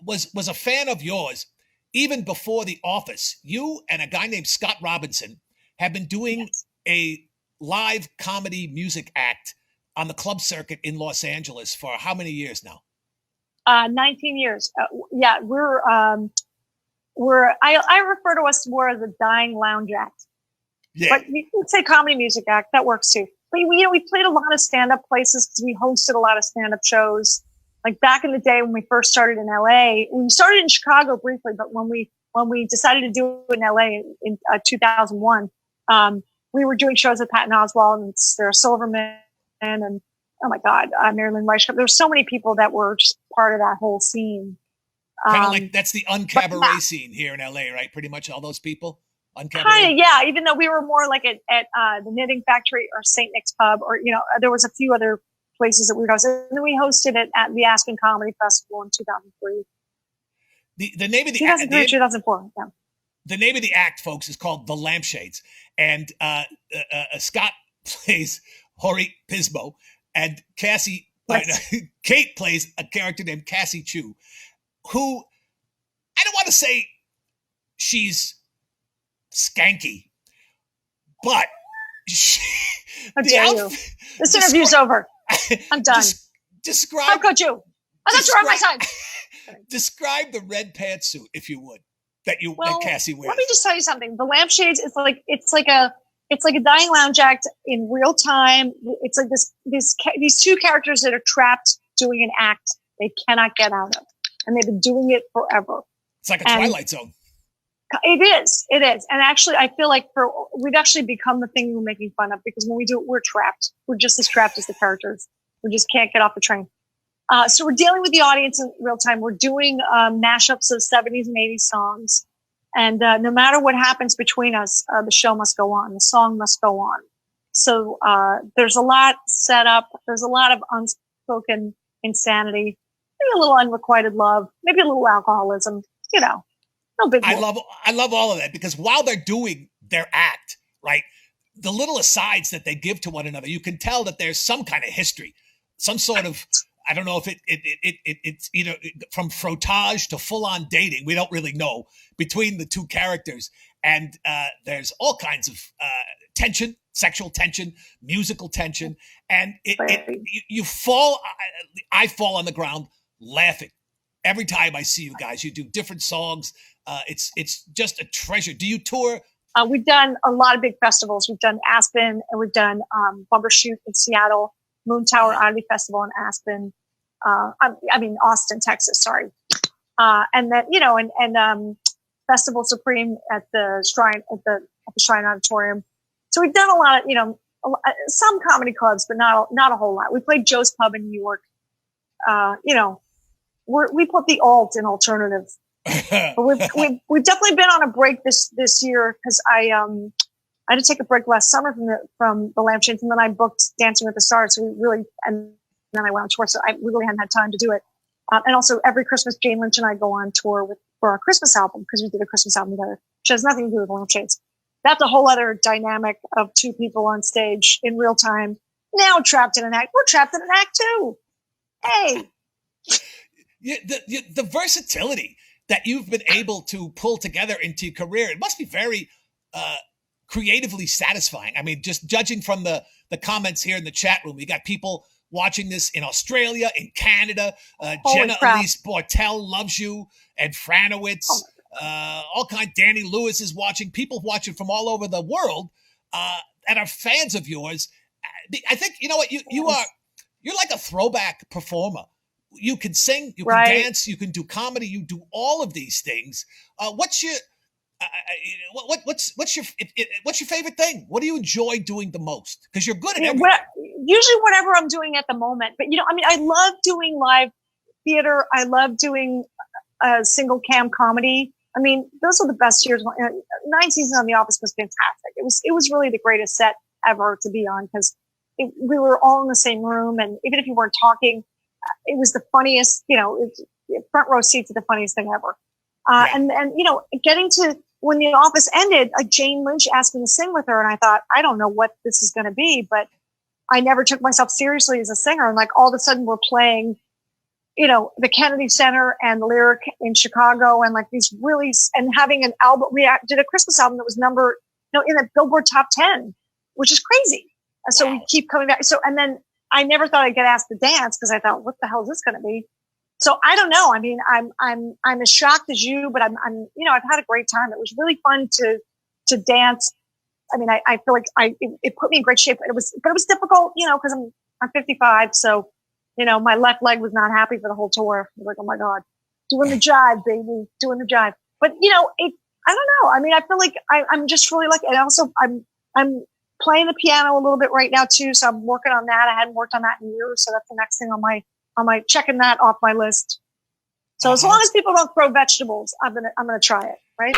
was a fan of yours even before The Office. You and a guy named Scot Robinson have been doing Yes. a live comedy music act on the club circuit in Los Angeles for how many years now? 19 years. Yeah, I refer to us more as a dying lounge act, Yeah. but you can say comedy music act. That works too. But we played a lot of stand-up places because we hosted a lot of stand-up shows. Like back in the day when we first started in LA, we started in Chicago briefly, but when we decided to do it in LA in 2001, we were doing shows with Patton Oswalt and Sarah Silverman and oh my God, Marilyn Weishaupt. There were so many people that were just part of that whole scene. Kind of like that's the But uncabaret yeah, scene here in LA, right? Pretty much all those people. kind Uncabaret. of, yeah. Even though we were more like at the Knitting Factory or St. Nick's Pub, or there was a few other places that we hosted. And then we hosted it at the Aspen Comedy Festival in 2003, The name of 2003, 2004. Yeah. the name of the act, folks, is called The Lampshades, and Scott plays Hori Pismo, and Yes. Kate plays a character named Cassie Chu, who I don't want to say she's skanky, but she, How the dare you? outfit. This interview's over. I'm done. Describe. How could you? I thought you were on my side. Describe the red pantsuit, if you would, that Well, Cassie wears. let me just tell you something. The Lampshades is like a dying lounge act in real time. It's like these two characters that are trapped doing an act they cannot get out of, and they've been doing it forever. It's like a And Twilight Zone. it is, and actually, I feel like we've actually become the thing we're making fun of because when we do it, we're trapped. We're just as trapped as the characters. We just can't get off the train. So we're dealing with the audience in real time. We're doing mashups of 70s and 80s songs. And no matter what happens between us, the show must go on. The song must go on. So there's a lot set up. There's a lot of unspoken insanity, maybe a little unrequited love, maybe a little alcoholism. No big deal. I love all of that because while they're doing their act, right, the little asides that they give to one another, you can tell that there's some kind of history, some sort of. I don't know if it's either from frottage to full on dating. We don't really know between the two characters. And there's all kinds of tension, sexual tension, musical tension. And you fall, I fall on the ground laughing. Every time I see you guys, you do different songs. It's just a treasure. Do you tour? We've done a lot of big festivals. We've done Aspen and we've done Bumbershoot in Seattle. Moon Tower Oddity Festival in Aspen. Austin, Texas, sorry. And then, and Festival Supreme at the Shrine, at the Shrine Auditorium. So we've done a lot of, some comedy clubs, but not a whole lot. We played Joe's Pub in New York. We put the alt in alternative. But we've definitely been on a break this year because I had to take a break last summer from the Lampshades, and then I booked Dancing with the Stars. So and then I went on tour, so we really hadn't had time to do it. And also, every Christmas, Jane Lynch and I go on tour for our Christmas album because we did a Christmas album together, which has nothing to do with Lampshades. That's a whole other dynamic of two people on stage in real time, now trapped in an act. We're trapped in an act too. Hey, the versatility that you've been able to pull together into your career, it must be very creatively satisfying. I mean, just judging from the comments here in the chat room, we got people watching this in Australia, in Canada. Jenna Elise Bortel loves you, and Franowitz. All kind. Danny Lewis is watching. People watching from all over the world and are fans of yours. I think you know what you're like a throwback performer. You can sing, you can dance, you can do comedy, you do all of these things. What's your favorite thing? What do you enjoy doing the most? Because you're good at everything. Usually whatever I'm doing at the moment. But I love doing live theater. I love doing single cam comedy. I mean, those are the best years. 9 seasons on The Office was fantastic. It was really the greatest set ever to be on because we were all in the same room, and even if you weren't talking, it was the funniest. Front row seat to the funniest thing ever. And getting to when The Office ended, Jane Lynch asked me to sing with her, and I thought, I don't know what this is going to be, but I never took myself seriously as a singer. And like all of a sudden, we're playing the Kennedy Center and the Lyric in Chicago, and like these really, and having an album. We did a Christmas album that was in the Billboard top 10, which is crazy. And so we keep coming back. So, and then I never thought I'd get asked to dance because I thought, what the hell is this going to be? So I don't know. I mean, I'm as shocked as you, but I've had a great time. It was really fun to dance. I mean, I feel like it put me in great shape. But it was difficult, because I'm 55. So, my left leg was not happy for the whole tour. I was like, oh my God, doing the jive, baby, doing the jive. But, I don't know. I mean, I feel like I'm just really lucky. And also I'm playing the piano a little bit right now too. So I'm working on that. I hadn't worked on that in years. So that's the next thing on my checking that off my list. So as long as people don't throw vegetables, I'm going to try it. Right.